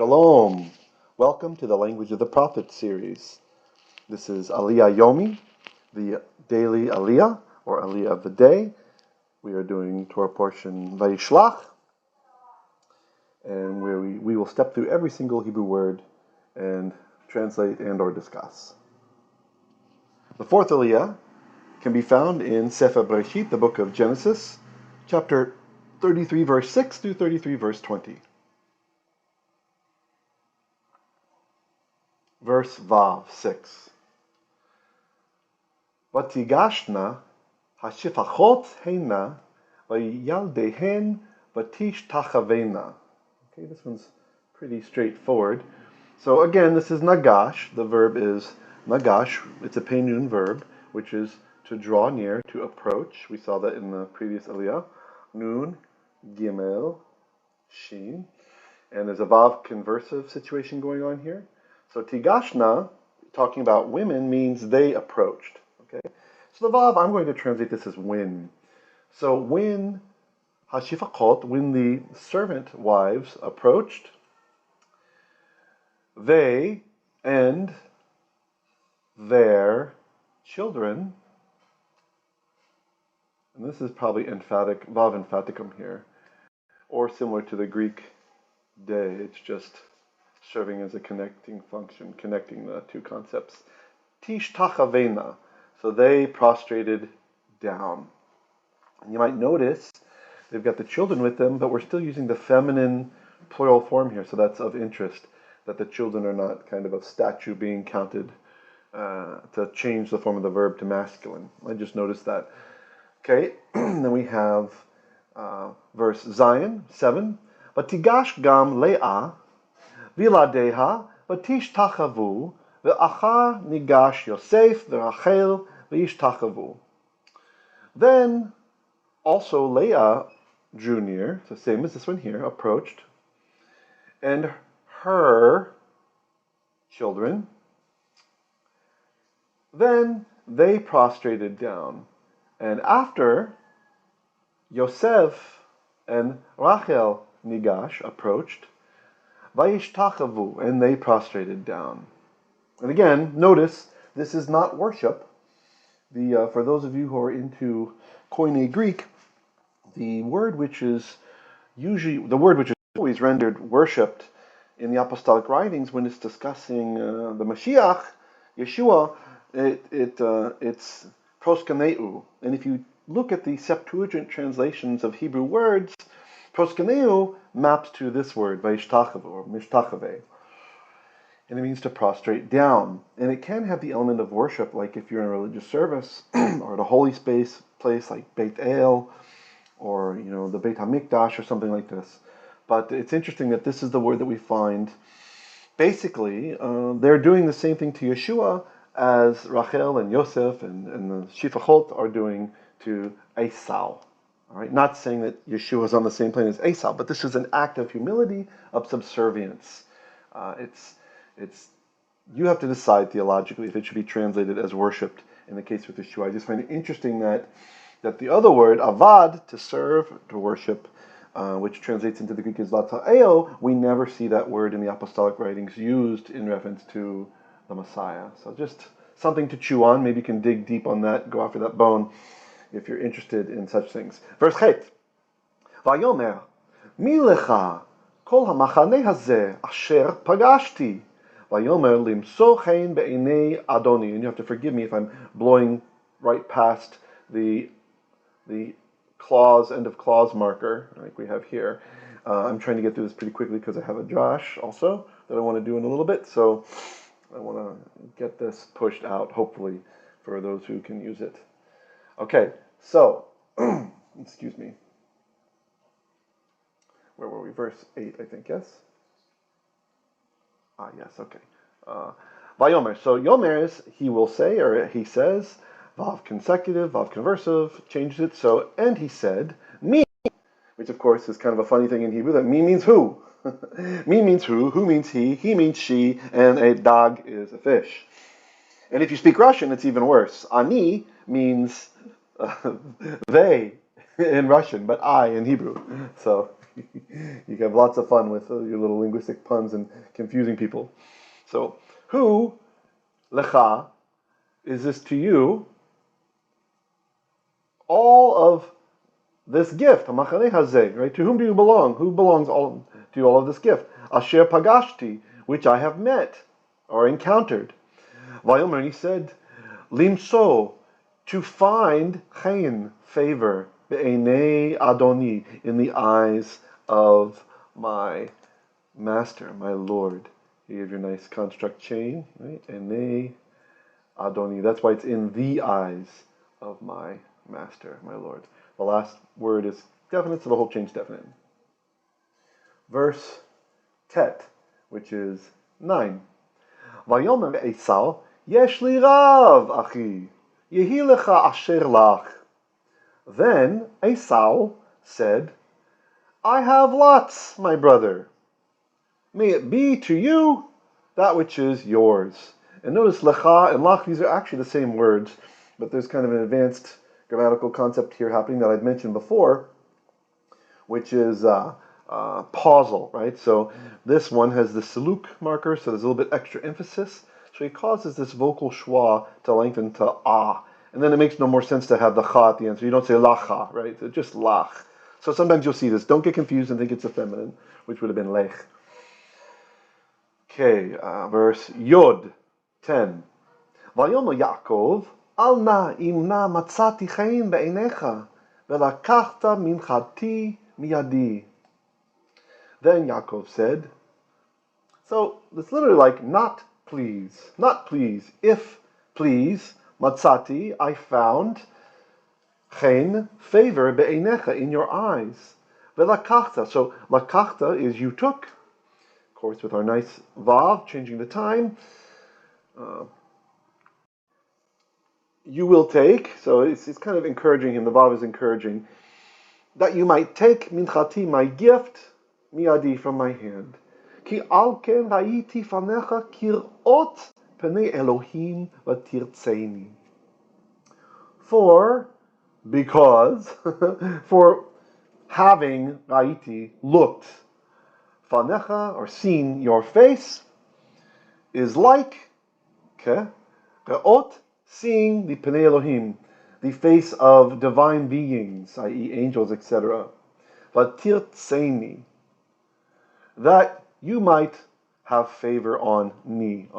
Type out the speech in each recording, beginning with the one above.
Shalom. Welcome to the Language of the Prophet series. This is Aliyah Yomi, the daily Aliyah, or Aliyah of the day. We are doing Torah portion Vayishlach, and where we will step through every single Hebrew word and translate and or discuss. The fourth Aliyah can be found in Sefer Pareshat, the book of Genesis, chapter 33, verse 6 through 33, verse 20. Verse Vav 6. Vatigashna hashifachot heina vayaldehen vatish tachavena. Okay, this one's pretty straightforward. So again, this is nagash. The verb is nagash. It's a peinun verb, which is to draw near, to approach. We saw that in the previous aliyah. Nun, gimel, shin. And there's a vav conversive situation going on here. So tigashna, talking about women, means they approached. Okay, so the vav, I'm going to translate this as when. So when hashifachot, when the servant wives approached, they and their children, and this is probably emphatic, vav emphaticum here, or similar to the Greek day, it's just serving as a connecting function, connecting the two concepts. Tish tachavena, so they prostrated down. And you might notice they've got the children with them, but we're still using the feminine plural form here, so that's of interest, that the children are not kind of a statue being counted to change the form of the verb to masculine. I just noticed that. Okay, then we have verse Zion 7. Vatigash gam le'ah Viladeha, vatish tachavu, ve'achar nigash Yosef, ve'rachel, ve'ish tachavu. Then also Leah drew near, so same as this one here, approached, and her children. Then they prostrated down, and after Yosef and Rachel nigash approached, Vayishtachavu, and they prostrated down. And again, notice this is not worship. For those of you who are into Koine Greek, the word which is always rendered worshipped in the apostolic writings when it's discussing the Mashiach, Yeshua, it's proskaneu. And if you look at the Septuagint translations of Hebrew words, proskaneu maps to this word, vayishtachavu, or mishtachave. And it means to prostrate down. And it can have the element of worship, like if you're in a religious service, or at a holy place like Beit El, or the Beit HaMikdash, or something like this. But it's interesting that this is the word that we find. Basically, they're doing the same thing to Yeshua as Rachel and Yosef and the Shifachot are doing to Eysaw. All right, not saying that Yeshua is on the same plane as Eysaw, but this is an act of humility, of subservience. You have to decide theologically if it should be translated as worshipped in the case with Yeshua. I just find it interesting that the other word, avad, to serve, to worship, which translates into the Greek as lata'eo, we never see that word in the apostolic writings used in reference to the Messiah. So just something to chew on. Maybe you can dig deep on that, go after that bone, if you're interested in such things. Verse Chet. Vayomer, mi lecha kol hamachane hazeh asher pagashti. Vayomer limso chen be'enei Adoni. And you have to forgive me if I'm blowing right past the clause, end of clause marker, like we have here. I'm trying to get through this pretty quickly because I have a drash also that I want to do in a little bit. So I want to get this pushed out, hopefully, for those who can use it. Okay, so, excuse me. Where were we? Verse 8, I think, yes? Yes, okay. Vayomer. So, Yomer is, he will say, or he says, Vav consecutive, Vav conversive, changes it. So, and he said, me, which of course is kind of a funny thing in Hebrew, that me means who. Me means who means he means she, and a dog is a fish. And if you speak Russian, it's even worse. Ani means they in Russian, but I in Hebrew. So You have lots of fun with your little linguistic puns and confusing people. So, who, lecha, is this to you? All of this gift, right? To whom do you belong? Who belongs to all of this gift? Asher pagashti, which I have met or encountered. Vayomer, he said, limso, to find chen, favor, be'enei adoni, in the eyes of my master, my Lord. You have your nice construct chain, right? Enei adoni. That's why it's in the eyes of my master, my Lord. The last word is definite, so the whole chain's definite. Verse tet, which is 9. Vayomer Eysaw, yesh li rav, achi, yehi lecha asher lach. Then Eysaw said, I have lots, my brother. May it be to you that which is yours. And notice lecha and lach, these are actually the same words, but there's kind of an advanced grammatical concept here happening that I've mentioned before, which is pausal, right? So this one has the siluk marker, so there's a little bit extra emphasis. So he causes this vocal schwa to lengthen to ah. And then it makes no more sense to have the cha at the end. So you don't say lacha, right? So just lach. So sometimes you'll see this. Don't get confused and think it's a feminine, which would have been lech. Okay, verse Yod 10. Vayomer Yaakov, Al na im na matzati chen be'einecha, velakachta minchati miyadi. Then Yaakov said, so it's literally like not please, if please, matzati, I found, chen, favor, be'einecha, in your eyes, velakachta. So lakachta is you took, of course with our nice vav, changing the time, you will take, so it's kind of encouraging him, the vav is encouraging, that you might take minchati, my gift, miyadi, from my hand. Ki al ken ra'iti fanecha kirot penei Elohim v'tirtzeini. Because, for having ra'iti, looked, fanecha, or seen your face, is like, okay, re'ot, seeing the Penei Elohim, the face of divine beings, i.e. angels, etc. V'tirtzeini, that you might have favor on me.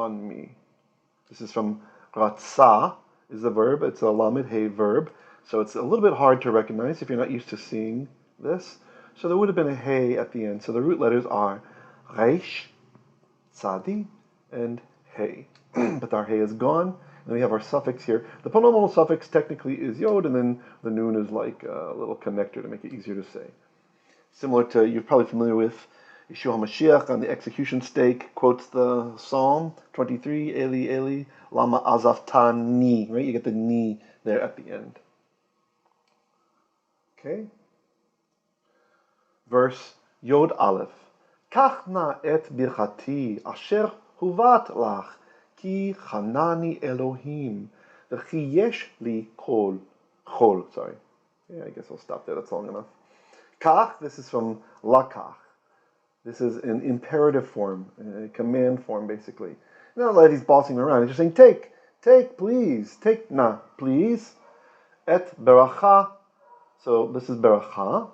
This is from ratzah, is the verb. It's a lamed hey verb, so it's a little bit hard to recognize if you're not used to seeing this. So there would have been a hey at the end. So the root letters are reish, tzadi, and hey. But our hey is gone. And we have our suffix here. The pronominal suffix technically is yod, and then the noon is like a little connector to make it easier to say. Similar to, you're probably familiar with Yeshua HaMashiach on the execution stake, quotes the Psalm 23, Eli, Eli, lama azaftani, right? You get the ni there at the end. Okay? Verse Yod Aleph. Kach na et birchati asher huvat lach, Ki chanani Elohim, v'chi yesh li chol. Sorry. Yeah, I guess I'll stop there. That's long enough. Kach, this is from lakach. This is an imperative form, a command form, basically. Not that he's bossing around. He's just saying, take, please. Take na, please. Et beracha. So this is beracha.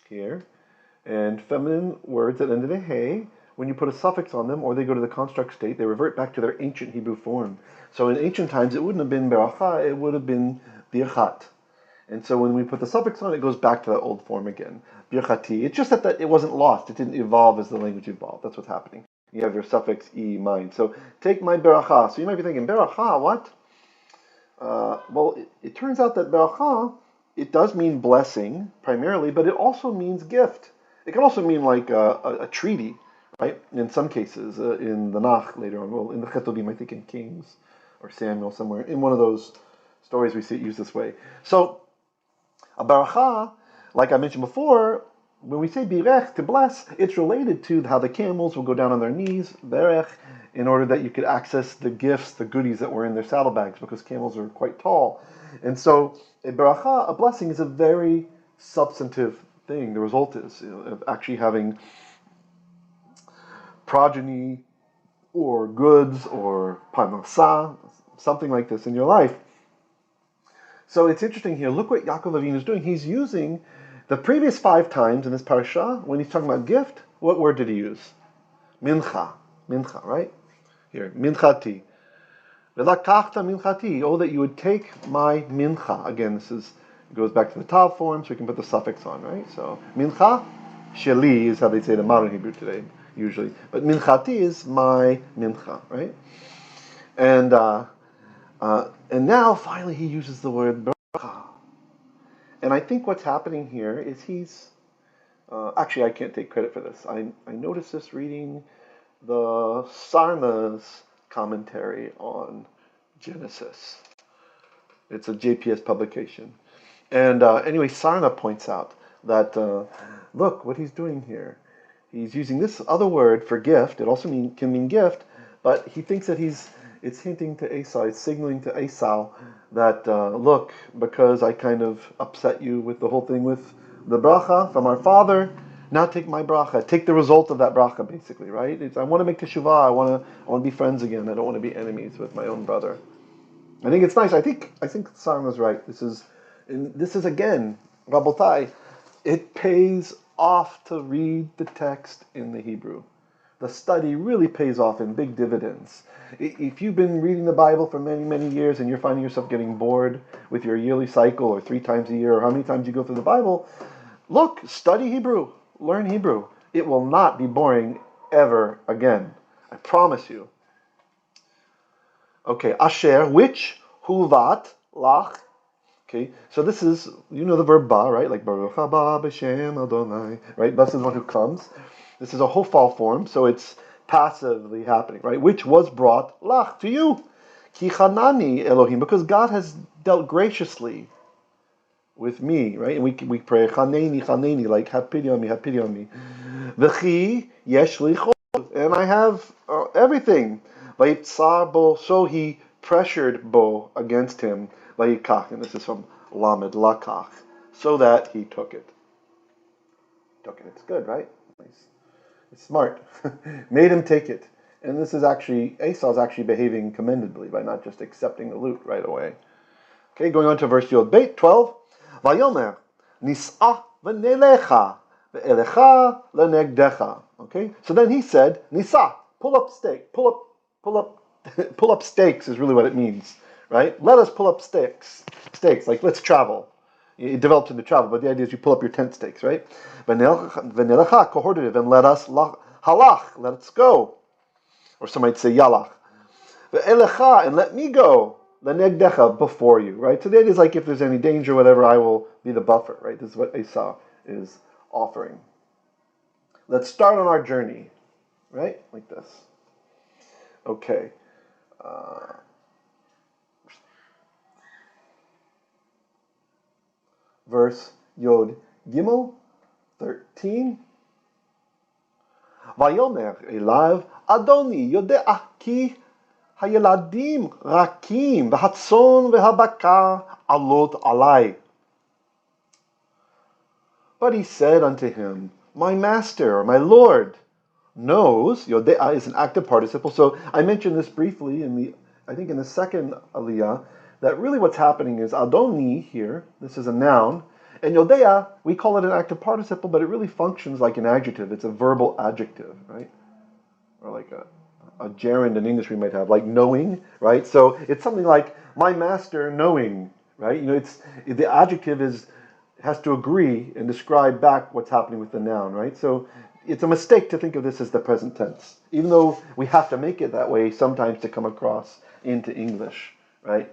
Here. And feminine words that end in a hey, when you put a suffix on them, or they go to the construct state, they revert back to their ancient Hebrew form. So in ancient times, it wouldn't have been beracha, it would have been birchat. And so when we put the suffix on, it goes back to that old form again. Birchati. It's just that it wasn't lost. It didn't evolve as the language evolved. That's what's happening. You have your suffix e, mine. So take my beracha. So you might be thinking, beracha, what? Well, it turns out that beracha, it does mean blessing, primarily, but it also means gift. It can also mean like a treaty. Right? In some cases, in the Nach later on, well, in the Chetodim, I think in Kings or Samuel somewhere, in one of those stories we see it used this way. So, a baracha, like I mentioned before, when we say birech, to bless, it's related to how the camels will go down on their knees, berech, in order that you could access the gifts, the goodies that were in their saddlebags, because camels are quite tall. And so, a baracha, a blessing, is a very substantive thing the result is, of actually having progeny or goods or parnasa, something like this in your life. So it's interesting here. Look what Yaakov Avinu is doing. He's using the previous 5 times in this parasha, when he's talking about gift, what word did he use? Mincha. Mincha, right? Here, minchati. V'lakachta minchati. Oh, that you would take my mincha. Again, it goes back to the tav form, so we can put the suffix on, right? So, mincha, sheli is how they say it in modern Hebrew today, usually. But minchati is my mincha, right? And now, finally, he uses the word bracha. And I think what's happening here is he's... actually, I can't take credit for this. I noticed this reading the Sarna's commentary on Genesis. It's a JPS publication. And anyway, Sarna points out that, look, what he's doing here. He's using this other word for gift. It also can mean gift, but he thinks that it's hinting to Eysaw, it's signaling to Eysaw that, look, because I kind of upset you with the whole thing with the bracha from our father, now take my bracha, take the result of that bracha, basically, right? I want to make teshuvah, I want to be friends again, I don't want to be enemies with my own brother. I think it's nice. I think Sarn was right. This is again, Rabotai, it pays off to read the text in the Hebrew. The study really pays off in big dividends. If you've been reading the Bible for many, many years and you're finding yourself getting bored with your yearly cycle or 3 times a year or how many times you go through the Bible, look, study Hebrew, learn Hebrew. It will not be boring ever again. I promise you. Okay, asher, which, huvat, lach. Okay, so this is, the verb ba, right? Like Baruch haba b'shem Adonai, right? Ba is one who comes. This is a hofal form, so it's passively happening, right? Which was brought lach, to you. Ki chanani Elohim, because God has dealt graciously with me, right? And we pray chaneni, like have pity on me. V'chi yesh li chol, and I have everything. Vayitzar bo, so he pressured bo against him. Vayikach, and this is from Lamed Lakach, so that he took it. It's good, right? Nice. It's smart. Made him take it. And this is actually, Esau is actually behaving commendably by not just accepting the loot right away. Okay, going on to verse Yod Beit 12. Vayomer nis'ah v'nelecha ve'elecha lenegdecha. Okay, so then he said, Nisa, pull up stakes is really what it means, right? Let us pull up stakes, like let's travel. It develops into travel, but the idea is you pull up your tent stakes, right? V'nelecha cohortative, and let us halach, let's go. Or some might say yalach. Ve'elecha, and let me go. Lenegdecha, before you, right? So the idea is like if there's any danger, whatever, I will be the buffer, right? This is what Esau is offering. Let's start on our journey, right? Like this. Okay. Verse Yod Gimel 13. Vayomer elav Adoni yodea ki hayeladim rakim v'hatzon v'habakar alot alai. But he said unto him, my master, or my lord, knows. Yodea is an active participle. So I mentioned this briefly in the second Aliyah, that really what's happening is Adoni here, this is a noun, and Yodea, we call it an active participle, but it really functions like an adjective. It's a verbal adjective, right? Or like a gerund in English we might have, like knowing, right? So it's something like, my master knowing, right? The adjective has to agree and describe back what's happening with the noun, right? So it's a mistake to think of this as the present tense, even though we have to make it that way sometimes to come across into English, right?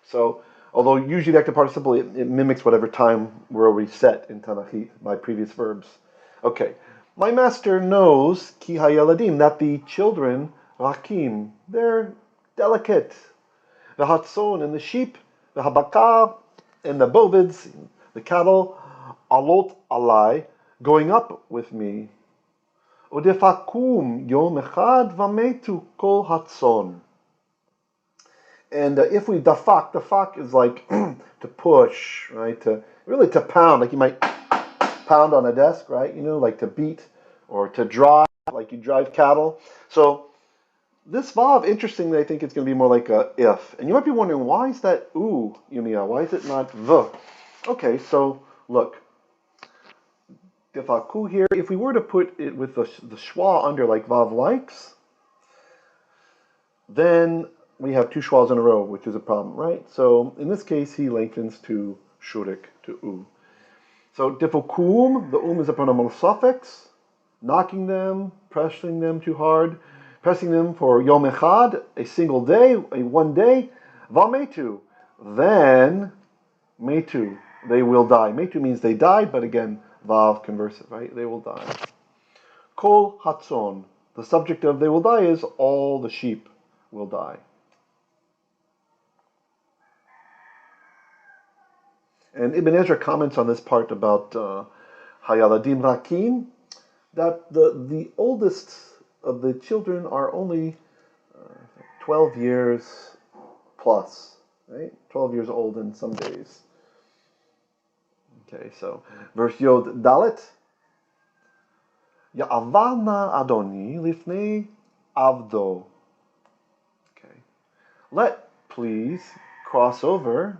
So, although usually the active participle, it mimics whatever time we're already set in Tanakh by previous verbs. Okay, my master knows, ki hayeladim, that the children, rakim, they're delicate. The hatzon, and the sheep, the habakar, and the bovids, the cattle, alot alai, going up with me. Udefakum yom echad vametu kol hatzon. And if we dafak is like to push, right? really to pound, like you might pound on a desk, right? Like to beat or to drive, like you drive cattle. So this vav, interestingly, I think it's going to be more like a if. And you might be wondering, why is that oo, Yumiya? Why is it not v? Okay, so look. Defaku here, if we were to put it with the schwa under like vav likes, then we have two schwas in a row, which is a problem, right? So in this case, he lengthens to shurik, to u. So difokum, the is a pronominal suffix, knocking them, pressing them too hard, pressing them for yom echad, a single day, a one day, vametu, then metu, they will die. Metu means they died, but again, vav conversive, right? They will die. Kol hatzon, the subject of they will die is all the sheep will die. And Ibn Ezra comments on this part about Hayaladim Rakim, that the oldest of the children are only 12 years plus, right? 12 years old in some days. Okay, so verse Yod Dalet. Ya'avalna Adoni lifnei avdo. Okay. Let please cross over,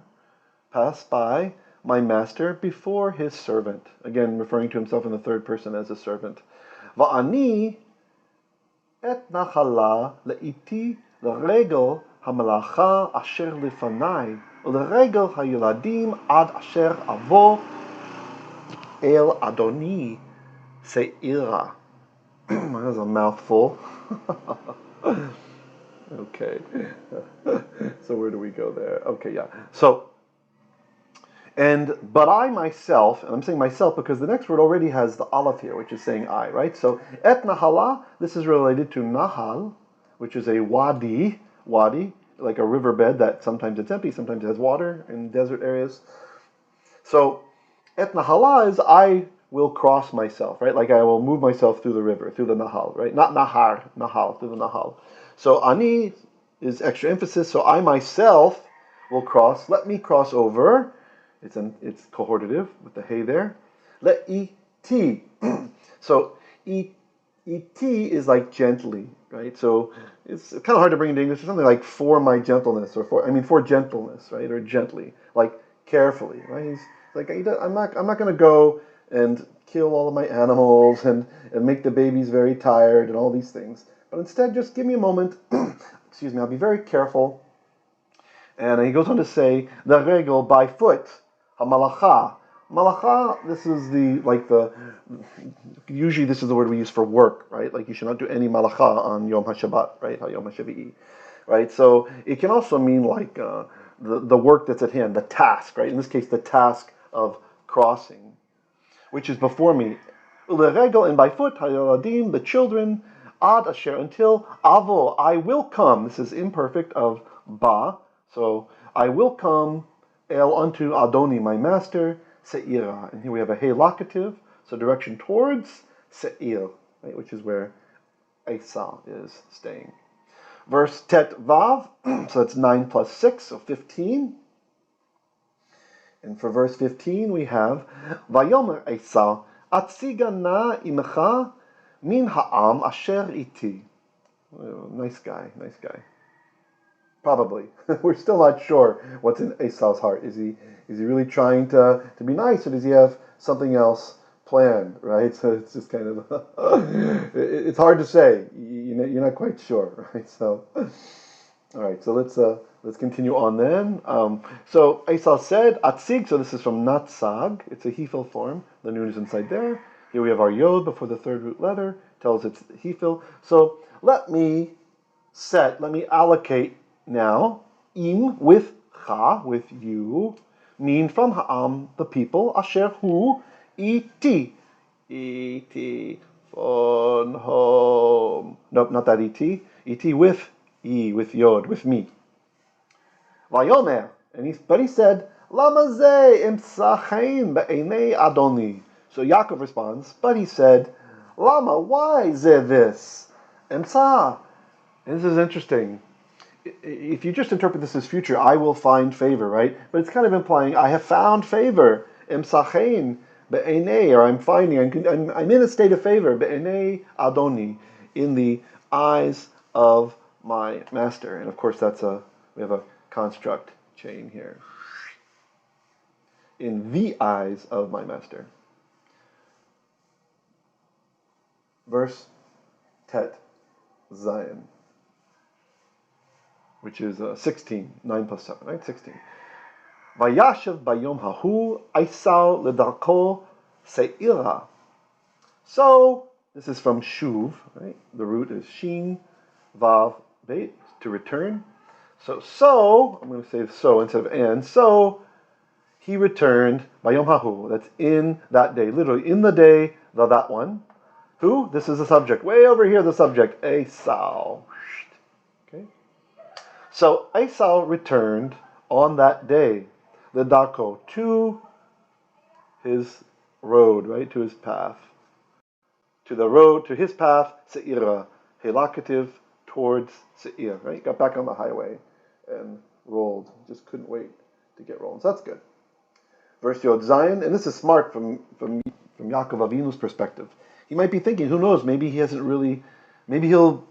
pass by my master before his servant. Again, referring to himself in the third person as a servant. Va'ani et nachala le'iti l'regel hamalacha asher lifanai u'leregel hayuladim ad asher avo el Adoni se'ira. That's a mouthful. Okay. So where do we go there? Okay, yeah. So, but I myself, and I'm saying myself because the next word already has the aleph here, which is saying I, right? So, et nahala, this is related to nahal, which is a wadi, like a riverbed that sometimes it's empty, sometimes it has water in desert areas. So, et nahala is I will cross myself, right? Like I will move myself through the river, through the nahal, right? Not nahal, through the nahal. So, ani is extra emphasis, so I myself will cross, let me cross over. It's cohortative with the hey there. Let E-T. So E-T is like gently, right? So it's kind of hard to bring into English. It's something like for my gentleness, or for gentleness, right? Or gently, like carefully, right? He's like, I'm not going to go and kill all of my animals and make the babies very tired and all these things. But instead, just give me a moment. Excuse me, I'll be very careful. And he goes on to say, the regel by foot. Hamalacha. Malacha, this is usually this is the word we use for work, right? Like you should not do any malacha on Yom HaShabbat, right? Yom HaShavi'i, right? So it can also mean like the work that's at hand, the task, right? In this case, the task of crossing, which is before me. Uleregel, and by foot, hayaladim, the children, ad asher, until avo, I will come. This is imperfect of ba, so I will come el unto Adoni, my master, se'ira. And here we have a hey locative, so direction towards se'ir, right, which is where Eysaw is staying. Verse tet vav, so that's 9 plus 6, so 15. And for verse 15 we have Vayomer Eysaw, atziga na imecha min ha'am asher iti. Nice guy. Probably. We're still not sure what's in Eysaw's heart. Is he really trying to be nice, or does he have something else planned, right? So it's just kind of, it's hard to say. You're not quite sure, right? So, all right, so let's continue on then. So Eysaw said, Atzig, so this is from Natsag. It's a Hefil form. The noon is inside there. Here we have our Yod before the third root letter. Tells it's Hefil. So let me allocate now, im, with cha, with you, mean from ha'am, the people, asher hu, iti, von home. Nope, not that iti with yod, with me. Vayomer, but he said, lama ze imsachein be'enei Adoni. So Yaakov responds, but he said, lama, why ze this? Imsa. And this is interesting. If you just interpret this as future, I will find favor, right? But it's kind of implying I have found favor Emsachein be'enei, or I'm finding, I'm in a state of favor, be'enei Adoni, in the eyes of my master. And of course we have a construct chain here. In the eyes of my master. Verse Tet Zayin, which is 16, 9 plus 7, right? 16. Vayashav bayom hahu Eysaw ledarko se'ira. So, this is from shuv, right? The root is shin, vav, beit, to return. So, I'm going to say so instead of and. So, he returned bayom hahu, that's in that day, literally in the day, that one. Who? This is the subject. Way over here, the subject, Eysaw. Okay? So Eysaw returned on that day, the darko, to his road, right? To his path. To the road, to his path, Se'ira, helacative towards Se'ir, right? Got back on the highway and rolled. Just couldn't wait to get rolling. So that's good. Verse Yod Zayin, and this is smart from Yaakov Avinu's perspective. He might be thinking, who knows, maybe he'll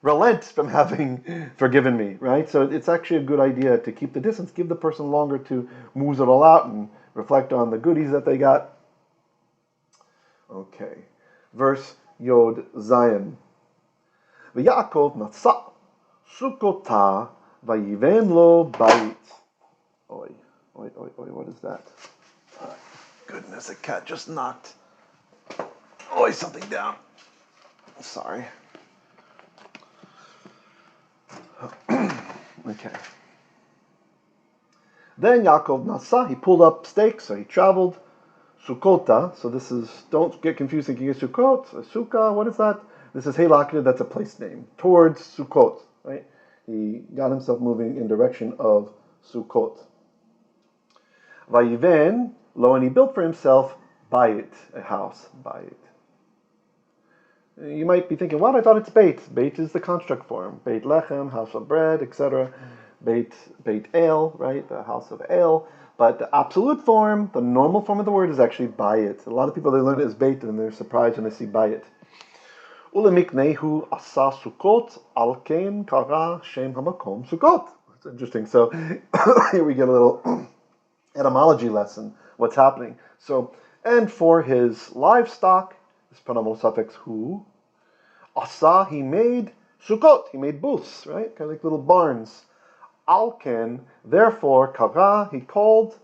relent from having forgiven me, right? So it's actually a good idea to keep the distance, give the person longer to move it all out and reflect on the goodies that they got. Okay. Verse Yod Zayin. V'Yaakov natsa sukota vayiven lo bayit. Oi, what is that? Goodness, a cat just knocked something down. Sorry. Okay. Then Yaakov Nasa, he pulled up stakes, so he traveled. Sukkota, so this is, don't get confused thinking it's Sukkot, Sukkah, what is that? This is Heilakidah, that's a place name. Towards Sukkot, right? He got himself moving in direction of Sukkot. Vayiven, lo, and he built for himself Bayit, a house, Bayit. You might be thinking, what? I thought it's Beit. Beit is the construct form. Beit Lechem, house of bread, etc. Beit El, right? The house of Ale. But the absolute form, the normal form of the word is actually Bayit. A lot of people, they learn it as Beit and they're surprised when they see Bayit. Ulemiknehu asa Sukkot alkein kara shem hamakom Sukkot. That's interesting. So here we get a little etymology lesson. What's happening? So, and for his livestock, this pronominal suffix hu, asa, he made sukkot, he made booths, right? Kind of like little barns. Alken, therefore, kara, he called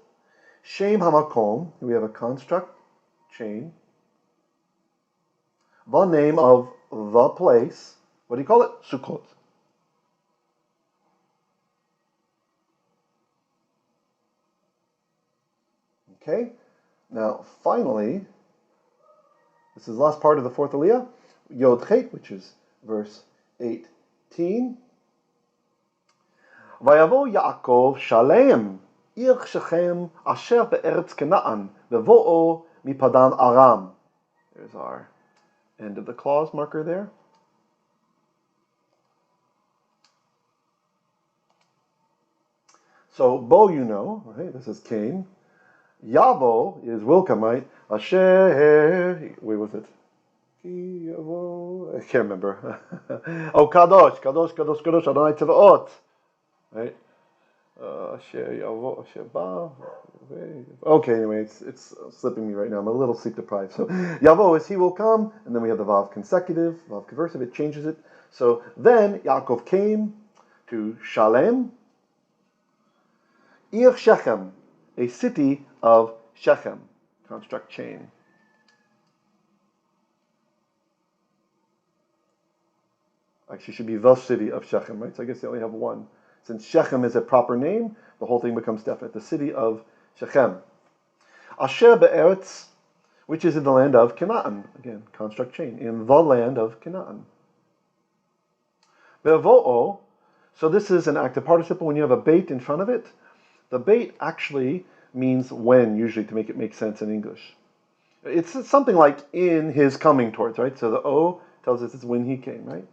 shem hamakom, we have a construct chain, the name of the place, what do you call it? Sukkot. Okay, now finally, this is the last part of the fourth Aliyah, Yod Chet, which is verse 18. Vayavo Yaakov Shalem, Ir Shechem, Asher be'eretz Canaan, Vevo'o mipadan Aram. There's our end of the clause marker there. So, Bo, you know, right? This is Cain. Yavo is will come, right? Asher, where was it? I can't remember. Oh, Kadosh, Adonai Tzevaot. Right? Asher Yavo, Asher Ba. Okay, anyway, it's slipping me right now. I'm a little sleep deprived. So, Yavo is he will come, and then we have the Vav consecutive, Vav conversive, it changes it. So, then Yaakov came to Shalem, Ir Shechem, a city of Shechem, construct chain. Actually, should be the city of Shechem, right? So I guess they only have one. Since Shechem is a proper name, the whole thing becomes definite. The city of Shechem. Asher be'eretz, which is in the land of Canaan. Again, construct chain. In the land of Canaan. Bevo'o, so this is an active participle. When you have a beit in front of it, the beit actually means when, usually, to make it make sense in English. It's something like in his coming towards, right? So the O tells us it's when he came, right?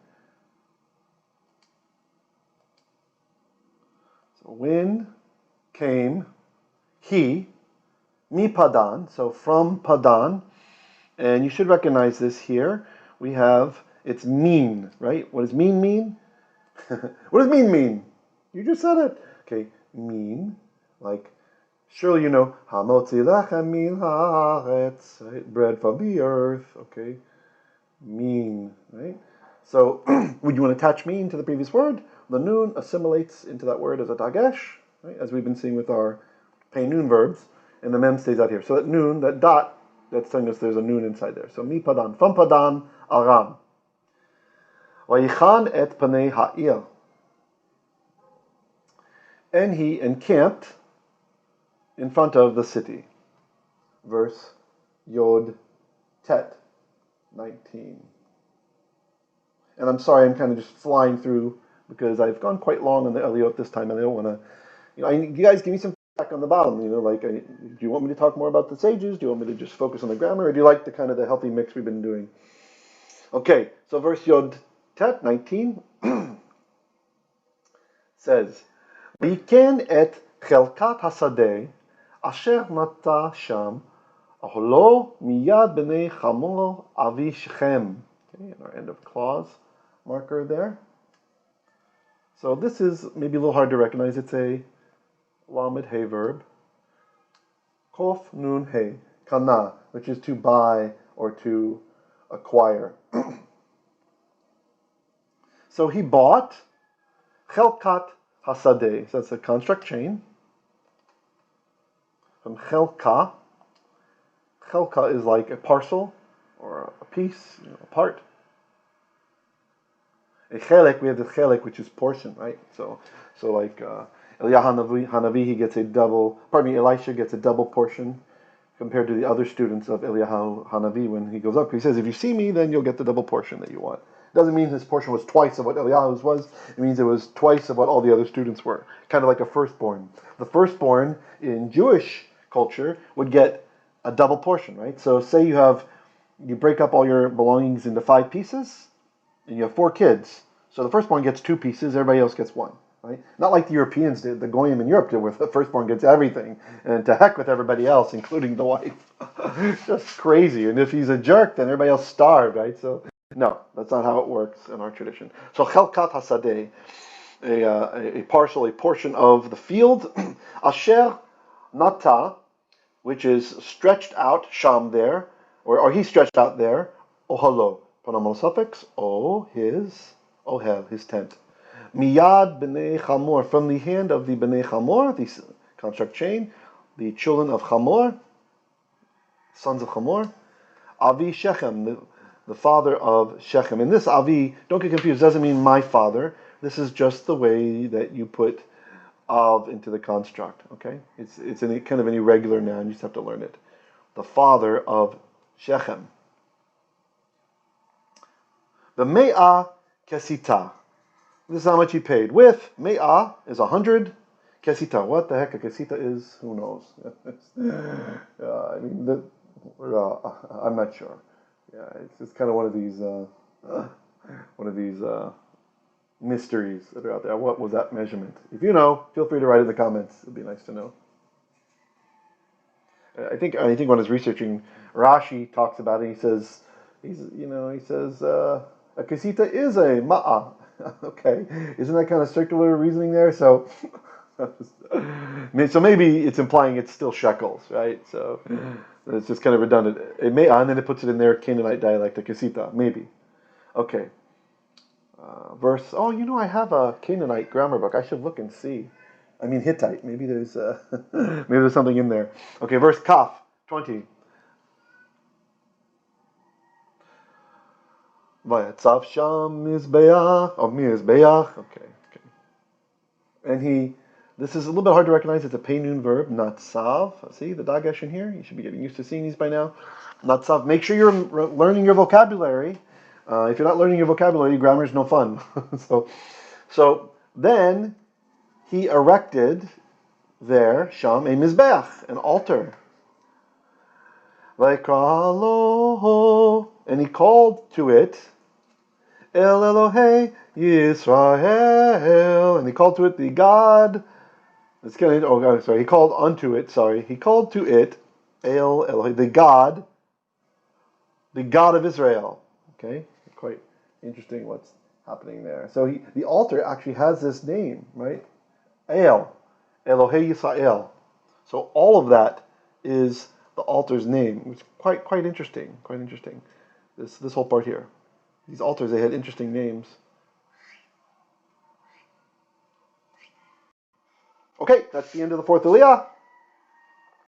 So when came he, Mi Padan, so from Padan, and you should recognize this here. We have, it's mean, right? What does mean mean? What does mean mean? You just said it. Okay, mean, like, surely you know, Hamotzi lechem min haaretz, right? Bread from the earth, okay? Mean, right? So, would you want to attach mean to the previous word? The noon assimilates into that word as a dagesh, right? As we've been seeing with our pay noon verbs, and the mem stays out here. So that noon, that dot, that's telling us there's a noon inside there. So mi padan, from padan, aram. Vayichan et panei ha'ir. And he encamped in front of the city. Verse Yod Tet 19. And I'm sorry, I'm kind of just flying through because I've gone quite long on the Aliyot this time, and I don't want to, you guys give me some feedback on the bottom. Do you want me to talk more about the sages? Do you want me to just focus on the grammar, or do you like the kind of the healthy mix we've been doing? Okay, so verse Yod Tet 19 says, "V'yiken et chelkat hasadeh asher nata sham aholo miyad b'nei chamor avi Shechem." Okay, our end of clause marker there. So this is maybe a little hard to recognize. It's a lamed hey verb. Kof nun hey, kana, which is to buy or to acquire. So he bought chelkat hasadeh. So that's a construct chain. From chelka. Chelka is like a parcel or a piece, a part. A chelek, we have the chelek, which is portion, right? So like Eliya Hanavi, he gets Elisha gets a double portion compared to the other students of Eliya Hanavi when he goes up. He says, if you see me, then you'll get the double portion that you want. Doesn't mean his portion was twice of what Eliyahu's was. It means it was twice of what all the other students were. Kind of like a firstborn. The firstborn in Jewish culture would get a double portion, right? So say you break up all your belongings into 5 pieces, and you have 4 kids. So the firstborn gets 2 pieces, everybody else gets 1, right? Not like the Europeans did, the Goyim in Europe did, where the firstborn gets everything, and to heck with everybody else, including the wife. Just crazy. And if he's a jerk, then everybody else starved, right? So no, that's not how it works in our tradition. So chelkat hasadeh, a parcel, a portion of the field, asher nata, which is stretched out, sham there, or he stretched out there, ohalo, pronominal suffix, his tent. Miyad b'nei chamor, from the hand of the b'nei chamor, the construct chain, the children of Chamor, sons of Chamor, Avi Shechem, the father of Shechem. And this Avi, don't get confused, doesn't mean my father. This is just the way that you put Av into the construct, okay? It's in kind of an irregular noun, you just have to learn it. The father of Shechem. The Me'ah Kesita. This is how much he paid. With Me'ah is 100. Kesita. What the heck a Kesita is, who knows? I'm not sure. Yeah, it's just kind of one of these mysteries that are out there. What was that measurement? If you know, feel free to write in the comments. It'd be nice to know. I think when I was researching, Rashi talks about it. He says a kesita is a ma'ah. Okay, isn't that kind of circular reasoning there? So maybe it's implying it's still shekels, right? So it's just kind of redundant. It may, and then it puts it in their Canaanite dialect, a kesita, maybe. Okay. Verse. Oh, I have a Canaanite grammar book. I should look and see. I mean Hittite. Maybe there's something in there. Okay, verse Kaf 20. Vayatzav sham mizbeach, or mizbeach. Okay. And this is a little bit hard to recognize. It's a pay noon verb, natsav. See the dagesh in here? You should be getting used to seeing these by now. Natsav. Make sure you're learning your vocabulary. If you're not learning your vocabulary, grammar is no fun. So then he erected there, sham, a mizbeach, an altar. And he called to it, El Elohei Yisrael. And he called to it the God. He called unto it, he called to it El Elohim, the God of Israel. Okay, quite interesting what's happening there. So the altar actually has this name, right? El, Elohei Yisrael. So all of that is the altar's name. It's quite interesting. Quite interesting. This whole part here. These altars, they had interesting names. Okay, that's the end of the fourth Aliyah.